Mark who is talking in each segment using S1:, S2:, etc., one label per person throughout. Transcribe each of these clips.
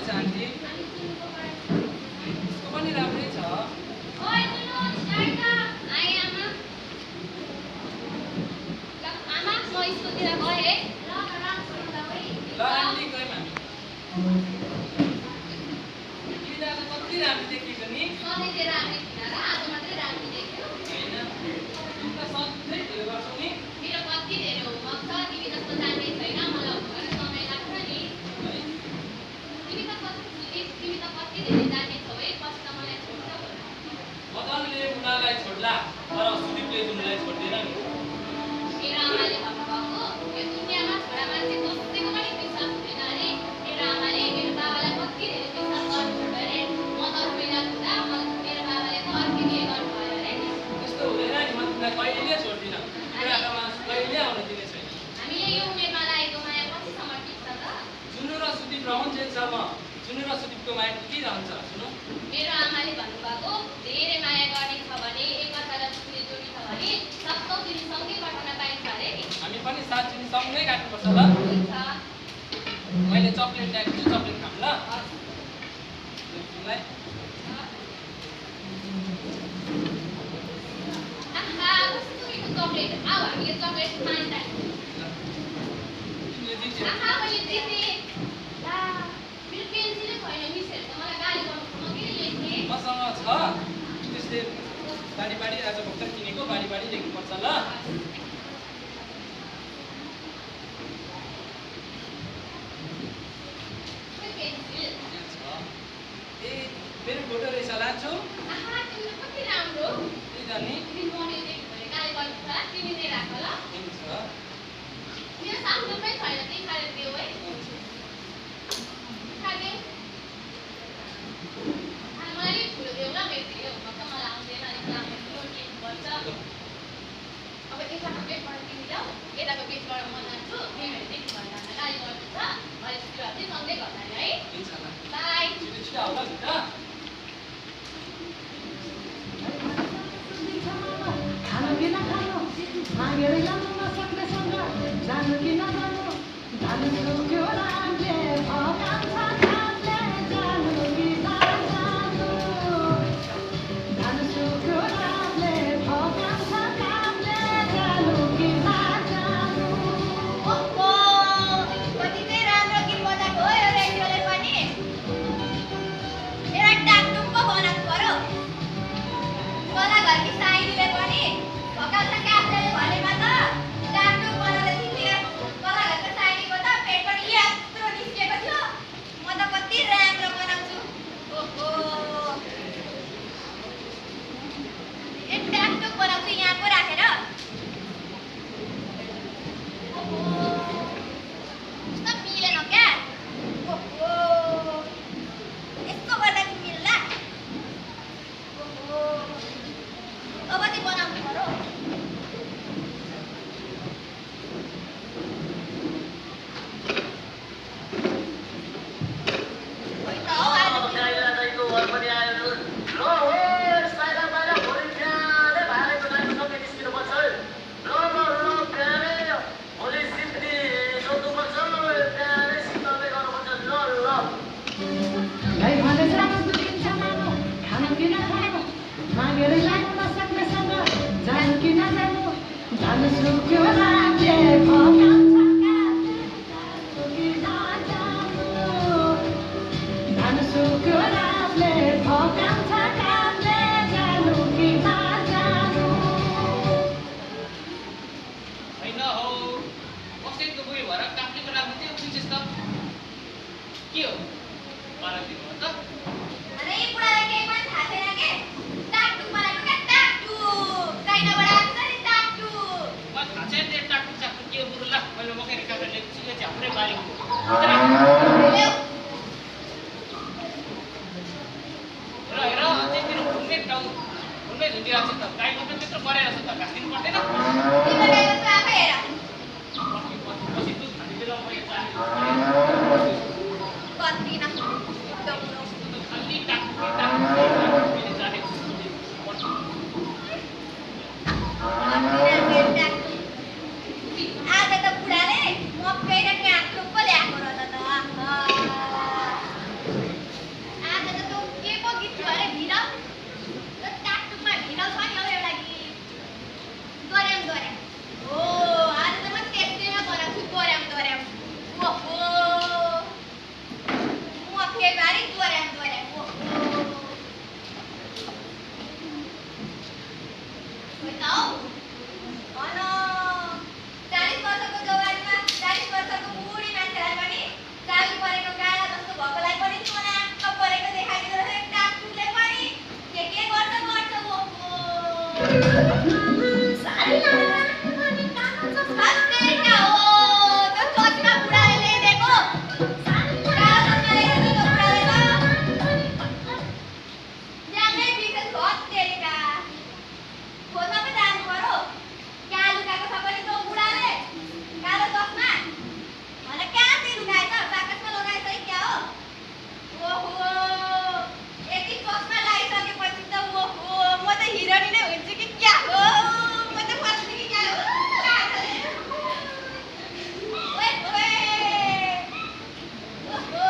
S1: छ आन्टी? उसको पनि राम्रै छ। ल आन्टी गयौँ हामी। तिमीले आज कति राम्रो देखेको नि? होइन, तिमी त सधैँ ढिलो गर्छौ नि। मदनले मुनालाई छोड्ला, तर सुदीपले जुनलाई छोड्दैन नि। त्यस्तो हुँदैन नि, म तिमीलाई कहिले छोड्दिनँ। तिम्रो आँखामा कहिले आउन दिने छैन। जुनु र सुदीप रहन्छेलसम्म जुनु र सुदीपको माया टिकिरहन्छ। सुनौ,
S2: मेरो आमाले भन्नुभएको धेरै माया गर्ने छ भने एकअर्कालाई छुने जोडी छ भने सबको दिन सँगै पठाउन पाइन्छ अरे नि।
S1: हामी पनि 7 दिनी सँगै काट्नुपर्छ ल।
S2: हुन्छ।
S1: मैले चक्लेट ल्याएको छु, चक्लेट खाऊँ ल। तिमीलाई
S2: कस्तो मिठो चक्लेट। आऊ हामी यो चक्लेट खान जान्छौँ।
S1: तिमीले जित्यौ।
S2: मैले जितेँ। ला, मेरो पेन्सिलै छैन मिसहरू त मलाई गाली गर्नु म किन लेख्ने?
S1: मसँग छ। त्यसले बारी आज भर्खर किनेको बारी लेख्नुपर्छ ल।
S2: पेन्सिल।
S1: ए मेरो फोटो रहेछ, लान्छौ?
S2: तिम्रो कति राम्रो।
S1: त्यही त नि।
S2: तिमी बनाइदिएको भने गाली गर्नु छ, तिमी नै राख ल।
S1: हुन्छ।
S2: मेरो सानो पनि छैन, त्यही खाएर देऊ है। खादेऊ। मलाई अलिक ठुलो देऊ ल, मेरो धेरै हुन त मलाई आउँदैन, अलिक लामो ठुलो दिनुपर्छ। अब यताको पेटबाट तिमी जाऊ, यताको पेटबाट म जान्छु। तिमीहरू देखि भन्दा गाली गर्नु छ, मैले छिटो चाहिँ सँगै गर्दा है।
S1: हुन्छ ल।
S2: बाई।
S1: छिटो आऊ ल भित्र।
S3: खानु कि नखानु मागेर ल्याउनु नसक्नेसँग जानु कि नजानु जानु सुक्यो रामले भगाउँछ कामले जानु कि नजानु जानु सुक्यो रामले भगाउँछ कामले जानु कि नजानु।
S2: ओहो, कति चाहिँ राम्रो गीत बजाएको हो यो रेडियोले पनि। एउटा टाकटुक पो बनाउनु पर्यो। मलाई घरकी साइलीले पनि भगाउँछ कामले भनेमा त टाकटुक बनाउँदै थिए। मलाई घरको साइलीको त पेटबाट यत्रो निस्किएको थियो। म त कति राम्रो बनाउँछु। ओहो, एक टाकटुक बनाउँछु यहाँ पो राखेर। ओहो, कस्तो मिलेन क्या। ओहो, यस्तो गर्दा चाहिँ मिल्ला। ओहो, अब चाहिँ बनाउनु पर्यो। खोइ त हौ आज
S3: गाई भनेछ सुनिन्छ मानु खानु कि नखानु मागेर ल्याउनु नसक्नेसँग जानु कि नजानु जानु सुक्यो रामले भगाउँछ कामले जानु कि नजानु जानु सुक्यो रामले भगाउँछ कामले जानु कि नजानु।
S4: होइन हौ, कसैको बुढी भएर काप्लीको राम्रो थियो बुझेस् त। के हो मलाई दिनु हो त?
S2: अरे बुढालाई केही पनि थाहा छैन के। टाकटुक बनाएको क्या, टाकटुक। चाइनाबाट आएको छ नि टाकटुक।
S4: मलाई थाहा छैन त्यो टाकटुक चाकटुक के हो बुढो। ल मैले मकै काटेर ल्याएको छु, यो चाहिँ हाम्रै बारीको हो।
S2: ल्याऊ।
S4: हेर हेर अझै तेरो घुम्ने झुन्डिरहेको छ त। गाईको त त्यत्रो गरेर छ त, घाँस दिनु पर्दैन?
S2: तिम्रो गाईको त आफै हेर।
S4: पछि दुध खाने बेला मैले जाने
S2: कति न
S4: खाली टाकटुक मैले जानेको छु।
S2: आज त बुढाले मकै र टाकटुक पो ल्याएको रहेछ त। गाडी दोहोऱ्याम ओहो बताऊ अनो 40 वर्षको जवानीमा 40 वर्षको बुढी मान्छेलाई पनि चाली परेको गाला जस्तो भएकोलाई पनि चोनाक्क परेको देखाइदिँदो रहेछ टाकटुकले पनि के गर्छ ओहो सारी लामा पनि कानो छ सत्य का हो त्यो चोचमा बुढाले ल्याइदिएको सारी लामा ल्याइदिएको बुढाले त ज्यानै बिग्रेछ हत्तेरीका खोज्न पो जानु पर्यो कहाँ लुकाएको छ पनि त्यो बुढाले कालो चस्मा भने कहाँ चाहिँ लुकाएछ बाकसमा लगाएछ कि क्या हो ओहो यति चस्मा लगाइसकेपछि त ओहो म त हिरोनी नै हुन्छु कि क्या हो म त फर्छु कि क्या हो ओए ओए ओहो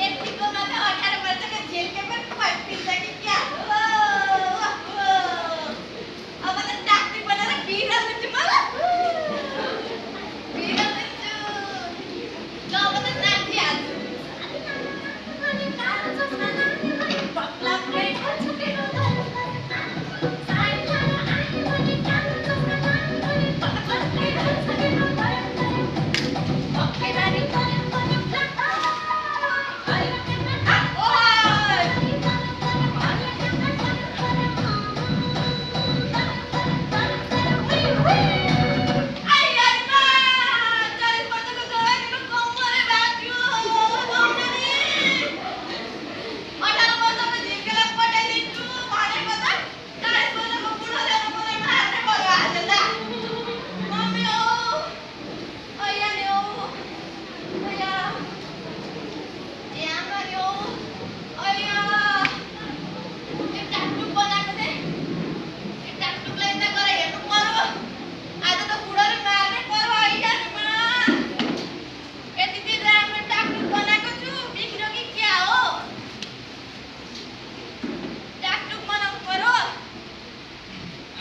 S2: यतिकोमा त 18 वर्षको झेलके पनि फर्किन्छ कि क्या हो ओहो अब त डाक्टर बनाएर बिरा हुन्छु म बिरा हुन्छु ल अब त नाच्दै हाल्छु अनि कालो चस्मा लाग्ने पनि पक्ला गई छुटे सारी लामा आए पनि कालो चस्मा लाग्ने पनि पक्ला गई छुटे पक्केदारी पनि पनि प्लाटा अहिले केमा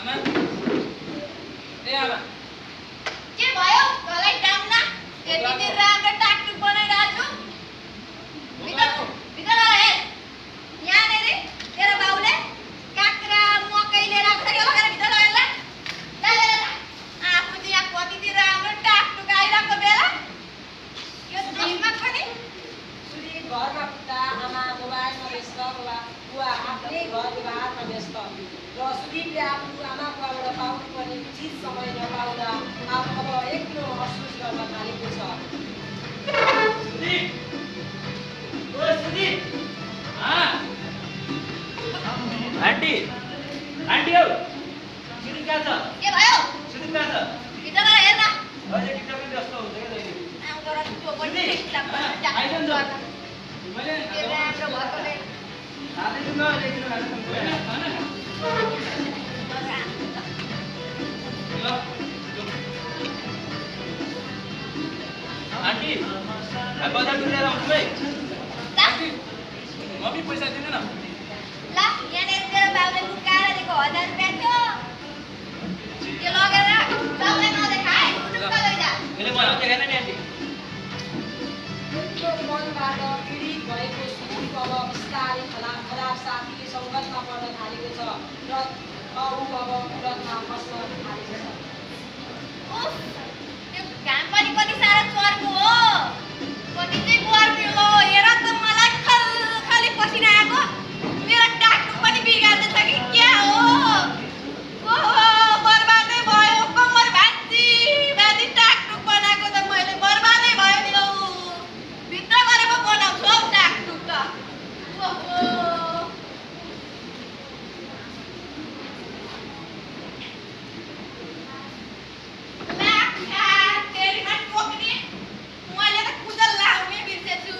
S2: ओइ
S1: आमा ए आमा
S2: के भयो तँलाई डाम्ना यति राम्रो टाकटुक बनाइरहेको छु भित्र हेर यहाँनिर तेरो बाउले काँक्रा मकै लिएर आएको छ के लगेर भित्र लगेर आफू चाहिँ यहाँ कति राम्रो टाकटुक आइरहेको बेला यो चस्मा पनि
S3: घरमा पुग्दा आमा मोबाइलमा व्यस्त बुवा आफ्नै घर व्यवहारमा व्यस्त र सुदीपले आफ्नो आमा बुवाबाट पाउनुपर्ने उचित समय नपाउँदा अब एक्लो महसुस गर्न थालेको छ
S1: सुदीप ओ सुदीप आन्टी आन्टी हौ सुदीप कहाँ छ
S2: के भयो
S1: सुदीप कहाँ छ
S2: भित्र गएर हेर न
S1: अहिले टिकटकमै व्यस्त हुन्छ क्या जहिले
S2: आम गर त्यो पनि
S1: आइज नि त मैले
S2: के राम्रो भएकोले
S1: खाँदै छु न लेख्नु खानु होइन खाना ल आन्टी बजार डुलेर आउँछु है आन्टी म पनि पैसा दिनु न
S2: ल यहाँनिर तेरो बाउले लुकाएर दिएको 1000 रुपियाँ थियो त्यो लगेर बाउलाई नदेखाए टुक्क लैजा
S1: मैले मलाई देखाएन नि आन्टी
S3: त्यो मनबाट पीडित भएको सुदीप अब बिस्तारै खराब साथीको सङ्गतमा पर्न थालेको छ र अरू अब कुलतमा बस्न थालेको छ
S2: उफ त्यो घाम पनि कति साह्रो चर्को हो कति चाहिँ गर्मी हो हेर त मलाई खाली पसिना आएको मेरो टाकटुक पनि बिगार्दैछ कि क्या हो ओहो बर्बादै भयो कम्मर भाँची टाकटुक बनाएको त मैले बर्बादै भयो नि हौ भित्र गएर पो बनाउँछु हौ टाकटुक त ओहो तेरीमा टोक्ने मैले त कुजल लाउने बिर्सेछु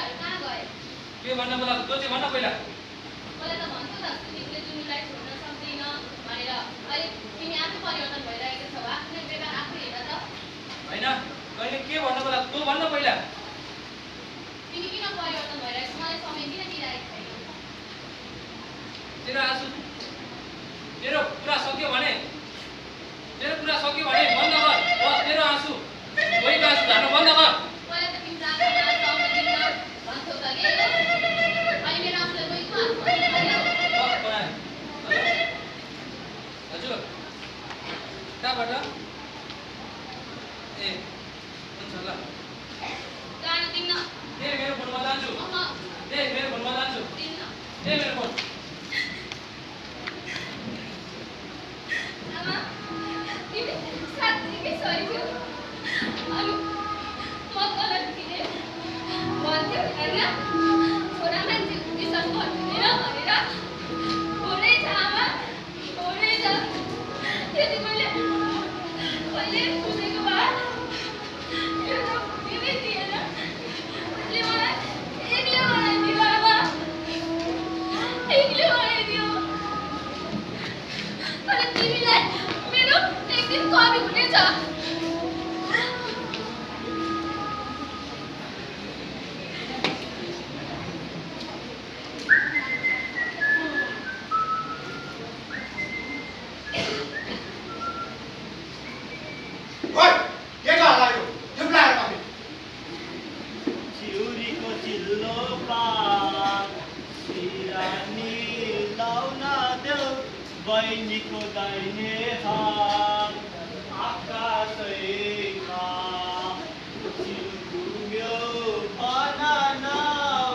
S2: कुराहरू कहाँ गए?
S1: के भन्न बोलाएको त्यो चाहिँ भन्न पहिला।
S2: मलाई त भन्छु त सुदीपले जुनुलाई छोड्न सक्दैन भनेर। अहिले तिमी आफै परिवर्तन भइरहेको छौ, आफ्नो व्यवहार आफै हेर त।
S1: होइन कहिले के भन्न बोलाएको त्यो भन्न पहिला।
S2: तिमी किन परिवर्तन भइरहेको छौ? मलाई समय किन दिइरहेको छैन?
S1: तेरो आँसु तेरो कुरा सक्यो भने बन्द गर। तेरो आँसु कोहीको आँसु झार्न बन्द गर।
S2: मलाई त तिम्रो आफूलाई समय दिन भन्छौ त के? अनि मेरो आफूलाई कोहीको आँसु भन्नु पर्यो?
S1: हजुर कहाँबाट? ए हुन्छ ल
S2: जानु दिन्न।
S1: मेरो फोनमा जान्छु। मेरो फोनमा जान्छु।
S2: दिन्न।
S1: मेरो फोन।
S2: आमा, तिमी साँच्चीकै सरी थियो। अनि म गलत थिएँ भन्थ्यो होइन? छोरा मान्छे विश्वास गर्दैन भनेर। हो रहेछ आमा, हो रहेछ। त्यति मैले कहिले बुझेको भए यो त दिनै थिएन। उसले मलाई एक्लै बनाइदियो आमा, एक्लै बनाइदियो। तर तिमीलाई मेरो एक दिन कमी हुनेछ।
S5: चिउरीको चिल्लो पात सिरानी लाउन देऊ बहिनीको दाहिने हात आकाशैमा चिउघुम्यो भन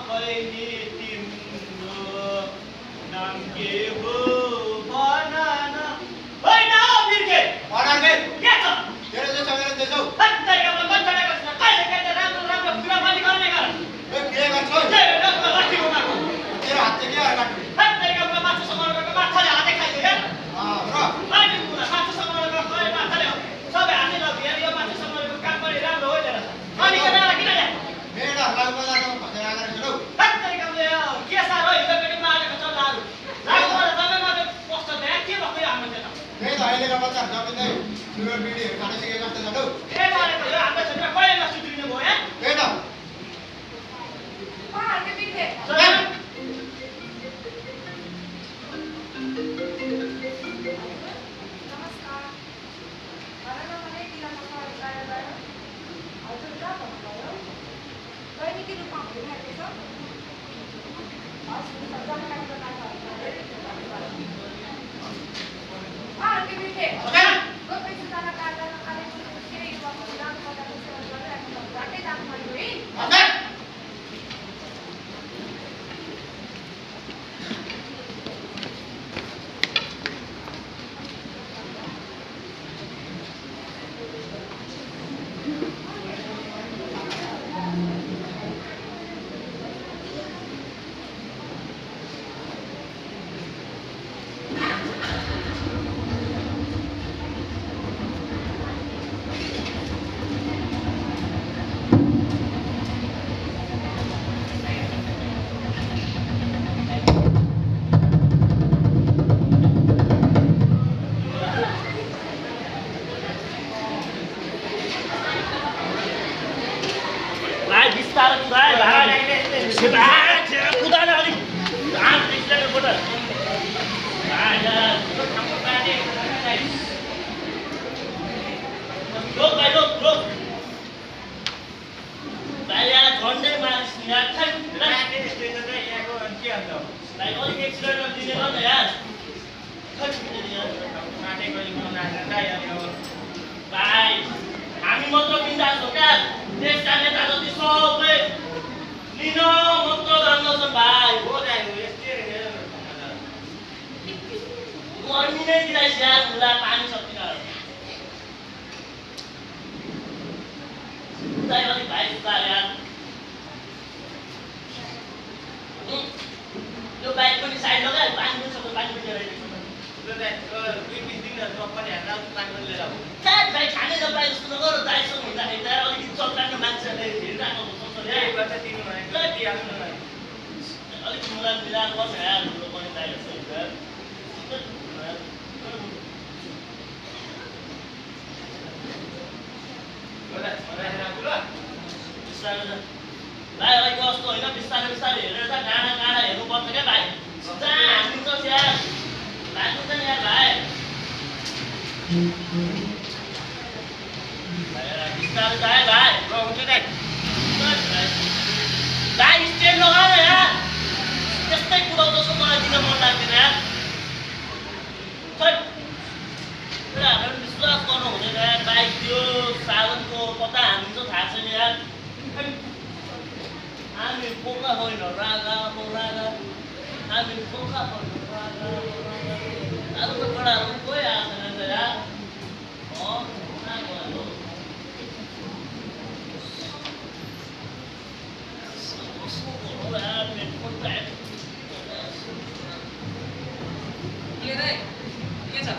S5: बहिनी तिम्रो नाम के हो भन होइन बिर्के
S6: अडाङ्गे
S5: के छ
S6: तेरो चाहिँ समेत देछौ
S5: हत्तैको बन्चडेको छ कहिले कहिले राम्रो राम्रो कुरा पनि गर्ने गर
S6: ए के गर्छौ
S5: तेरो लाठीको मार्को
S6: तेरो हात चाहिँ के काट्नु
S5: हत्तैको माछा समारोहको माछाले हातै खाइदियो क्या
S6: र
S5: अहिले कुरा माछा समारोहको गए माछाले सबै हातै लग्यो यो माछा समारोहको काम पनि राम्रो होइन अनि किन ल्याए
S6: मेडाहरूलाई बजारमा खसेर आएर छौ
S5: हत्तैकोले के साह्रो हिजोपट्टि मारेको छ लालु लालु मलाई तपाईँ मात्रै कस्तो त्यहाँ के भएको यो हाम्रो त्यो
S6: त्यही त अहिलेका बच्चाहरू सबै सुगर बिडीहरू खान सिकेको जस्तो छ
S5: ए मारेको यो हाम्रो छोरा कहिले सुध्रिनु भयो यहाँ
S6: त्यही त
S5: खाने केही गर्छ तिमी भने ल दिइहाल्नु न
S7: अलिक मुला मिलाएर बस्छ यार ठुलो पनि चाहिएको छ यार भाइ भाइ कस्तो होइन बिस्तारै बिस्तारै हेरेर डाँडा काँडा हेर्नुपर्छ क्या भाइ जहाँ हानिन्छ यार लाग्नु नि यार भाइ बिस्तारै जाए भाइ
S5: ल हुन्छ दाइ
S7: भाइ स्ट्यान्ड लगा न यार त्यस्तै कुदाउँदैछ मलाई दिन मन लाग्दैन यार कुराहरू विश्वास गर्नु हुँदैन यार बाइक त्यो साधनको कता हानिन्छ थाहा छैन यार हामी पोका होइन रागा हामी पोका होइन रागा अब त कुराहरू कोही आएको छैन त यार
S1: के छ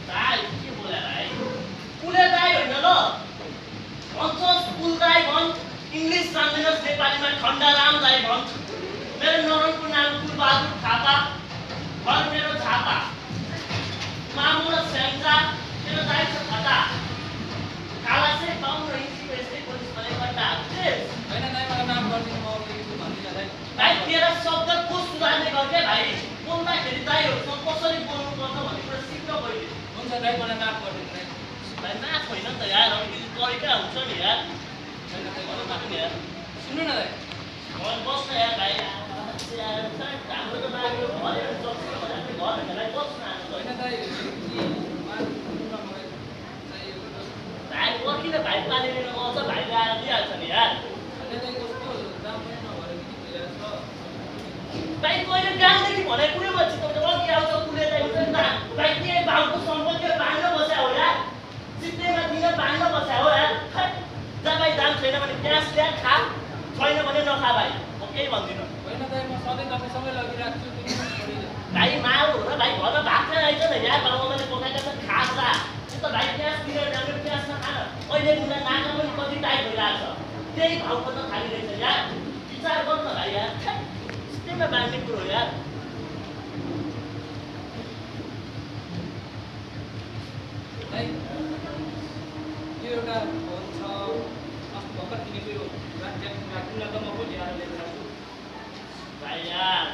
S7: दाइ के बोले भाइ कुले दाइ होइन ल भन्छस् कुल दाइ भन् इङ्ग्लिस जान्दैनस् नेपालीमा खण्डाराम दाइ भन् मेरो नरनको नाम कुलबहादुर थापा घर मेरो झापा मामु र स्याङ्जा मेरो दाइ छ खटा काला चाहिँ पाउनु र इन्ची यस्तै पुलिस भने गड्डा
S1: होइन दाइ मलाई माफ गरिदिनु म भन्दिनँ दाइ
S7: भाइ तेरा शब्द को सुधार्ने गर्थे भाइ बोल्दाखेरि दाइहरूसँग कसरी बोल्नुपर्छ भन्ने कुरा सिक्न पहिले
S1: हुन्छ दाइ मलाई माफ गरिदिनु दाइ
S7: भाइ माफ होइन नि त यार अलिकति तरिका हुन्छ नि यार
S1: छैन दाइ मलाई माफ
S7: यार
S1: सुन्नु न दाइ
S7: बस्न यार भाइ हाम्रो त बाहिर घर जस्तो भने घर होइन भाइ बस्न
S1: होइन दाइ
S7: भाइ पर्खिन भाइ पानी लिन आउँछ भाइले आएर दिइहाल्छ नि यार भाइ कहिले गाउँदेखि भने कुनै मान्छे तपाईँले अघि आउँछ कुले चाहिँ हुन्छ नि त भाइ के भाउको सम्पत्ति बाँड्न बस्या हो यार सित्तैमा दिन बाँड्न बस्या हो यार जहाँ भाइ दाम छैन भने क्यास ल्याएर खा छैन भने नखा भाइ म केही भन्दिनँ
S1: होइन दाइ म सधैँ तपाईँसँगै लगिरहेको छु
S7: भाइ माल हो र भाइ घरमा भात खाएर आइज न यार बाबाले पकाएका छन् खाजा त्यो त भाइ क्यास दिएर जाने क्यासमा खान अहिले कुरा नाका पनि कति टाइट भइरहेको छ त्यही भाउ खोज्न थालिरहेछ यार विचार गर्नु न भाइ यार सित्तैमा बाँड्ने कुरो हो यार
S1: दाइ यो एउटा फोन छ अस्ति भर्खर किनेको यो राख्नुलाई त म भोलि आएर लिएर आउँछु
S7: भाइ यार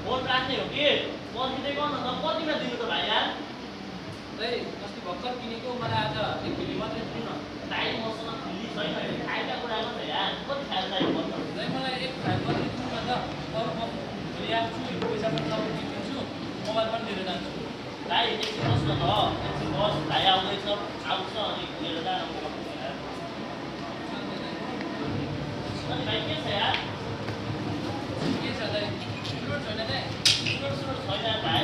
S7: फोन राख्ने हो कि पर्खिँदै गर्नु त कतिमा दिनु त भाइ यार
S1: दाइ अस्ति भर्खर किनेको मलाई आज एक किलो मात्रै दिनु न
S7: भाइ मसँग खुल्ली छैन खाएका कुरा गर्छ यार कति खाएर चाहियो भन्नु
S1: दाइ मलाई एक फाइल मात्रै दिनु न त अरू म भोलि आउँछु पैसा पनि तपाईँ दिन्छु मोबाइल पनि लिएर जान्छु
S7: भाइ एकछिन बस् न त एकछिन बस भाइ आउँदैछ आउँछ अनि लिएर जानु अनि भाइ के छ यार
S1: के छ दाइ सुरोट छैन दाइ
S7: सुरोट छैन भाइ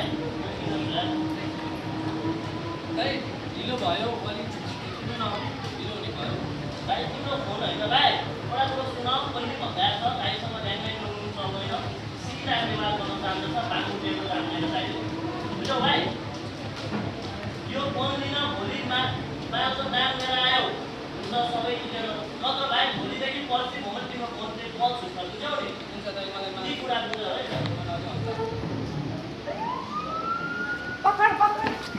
S1: दाइ ढिलो भयो अलिक सुन्नु न ढिलो हुने भयो
S7: भाइ तिम्रो फोन होइन भाइ एउटा कुरो सुन पहिले भन्दा छ भाइसँग ल्यान्डलाइन बोल्नु सक्दैन सिकिरहेको व्यवहार गर्न जान्दछ बाटो टेबल जान्दैन भाइले बुझ्यौ भाइ यो फोन लिन भोलिमा बाटो दाम लिएर आयो हुन्छ सबै किनेर नत्र भाइ भोलिदेखि पर्सि भोलि तिम्रो फोन चाहिँ कल छुट्छ बुझ्यौ नि
S1: हुन्छ दाइ मलाई
S7: यी कुरा बुझ्यौ है
S3: पकड पकड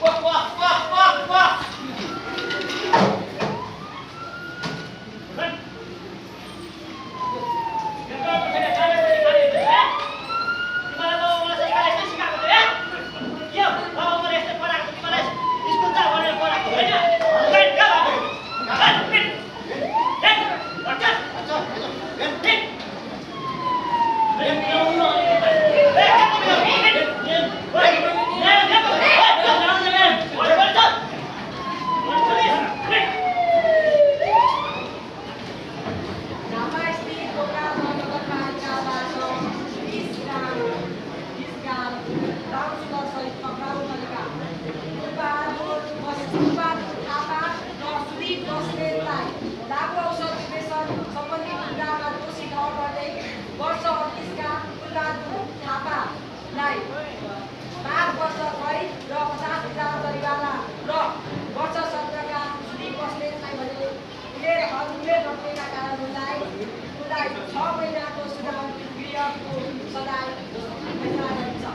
S5: वाह वाह वाह वाह वाह
S3: वर्ष 17 का सुदीप बस्नेतलाई भने उनीहरू हामीलाई 6 महिनाको सुधार गृहको सजाय फैसला गरिन्छ।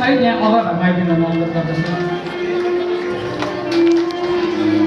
S1: सहित यहाँ अगाडि आइदिन अनुरोध गर्दछु।